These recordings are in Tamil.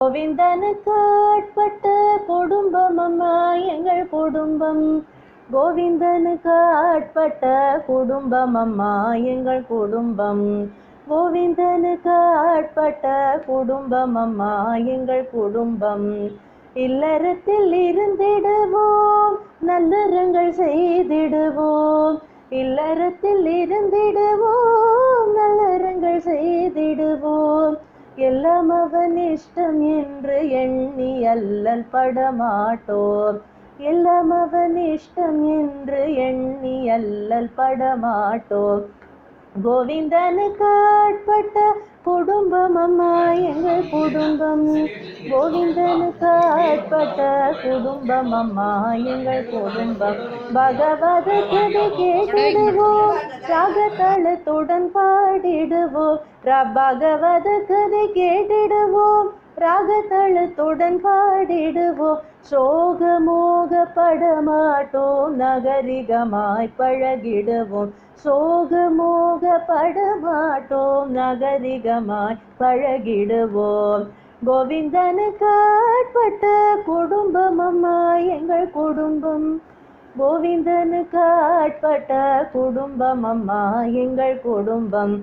கோவிந்தனுக்கு ஆட்பட்ட குடும்பம் அம்மா எங்கள் குடும்பம். கோவிந்தனுக்கு ஆட்பட்ட குடும்பம் அம்மா எங்கள் குடும்பம். கோவிந்தனுக்கு ஆட்பட்ட குடும்பம் அம்மா எங்கள் குடும்பம். இல்லறத்தில் இருந்திடுவோம், நல்லறங்கள் செய்திடுவோம். இல்லறத்தில் இருந்திடுவோம், நல்லறங்கள் செய்திடுவோம். எல்லாம் அவன் இஷ்டம் என்று எண்ணி அல்லல் படமாட்டோம். எல்லாம் அவன் இஷ்டம் என்று எண்ணி அல்லல் படமாட்டோம். கோவிந்தனுக்கு ஆட்பட்ட குடும்பம் அம்மா எங்கள் குடும்பம். கோவிந்தனுக்கு ஆட்பட்ட குடும்பம் அம்மா எங்கள் குடும்பம். பகவத கதை கேட்டிடுவோம், ராகதளத்துடன் பாடிடுவோம். பகவத கதை கேட்டிடுவோம், ராகதளத்துடன் பாடிடுவோம். சோகமோக படமாட்டோம், நகரிகமாய் பழகிடுவோம். சோகமோக படமாட்டோம், நகரிகமாய் பழகிடுவோம். கோவிந்தனுக்கு ஆட்பட்ட குடும்பம் அம்மா எங்கள் குடும்பம். கோவிந்தனுக்கு ஆட்பட்ட குடும்பம் அம்மா எங்கள் குடும்பம்.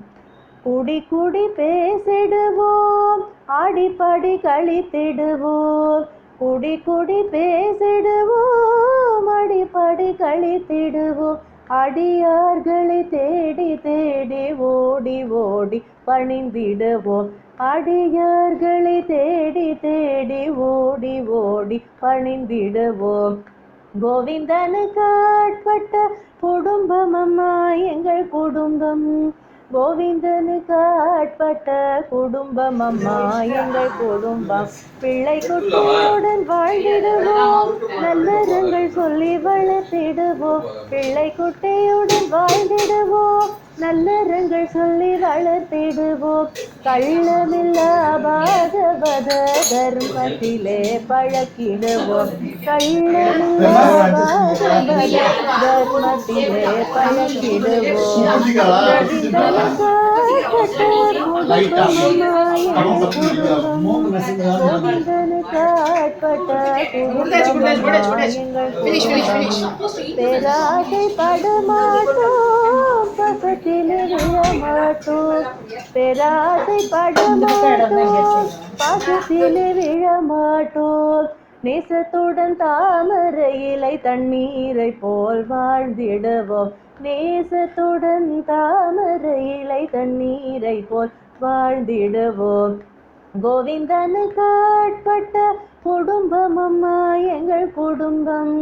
குடி குடி பேசிடுவோம், ஆடிப்பாடி கழித்திடுவோம். குடி குடி பேசிடுவோம், ஆடிப்பாடி கழித்திடுவோம். அடியார்களை தேடி தேடி ஓடி ஓடி பணிந்திடுவோம். அடியார்களை தேடி தேடி ஓடி ஓடி பணிந்திடுவோம். கோவிந்தனுக்கு ஆட்பட்ட குடும்பம் அம்மா எங்கள் குடும்பம். கோவிந்தனுக்கு ஆட்பட்ட குடும்பம் அம்மா எங்கள் குடும்பம். பிள்ளை குட்டியுடன் வாழ்ந்திடுவோம், நல்லறங்கள் சொல்லி வளர்த்திடுவோம். பிள்ளை குட்டியுடன் வாழ்ந்திடுவோம், நல்லறங்கள் சொல்லி வளர்த்திடுவோம். கள்ளமில்லா பாகவத தர்மத்திலே பழக்கிடுவோம். கள்ளமில்லா பாகவத தர்மத்திலே பழக்கிடுவோம். கோவிந்தனுக்கு ஆட்பட்ட குடும்பம் அம்மா எங்கள் குடும்பம். கோவிந்தனுக்கு ஆட்பட்ட குடும்பம் அம்மா எங்கள் குடும்பம். பேராசை படமாட்டோம், பசத்திலே விழமாட்டோம். பேராசை படமாட்டோம், பாசத்திலே விழமாட்டோம். நேசத்துடன் தாமரை இலை தண்ணீரை போல் வாழ்ந்திடுவோம். நேசத்துடன் தாமரை இலை தண்ணீரை போல் வாழ்ந்திடுவோம். கோவிந்தனுக்கு ஆட்பட்ட குடும்பம் அம்மா எங்கள் குடும்பம்.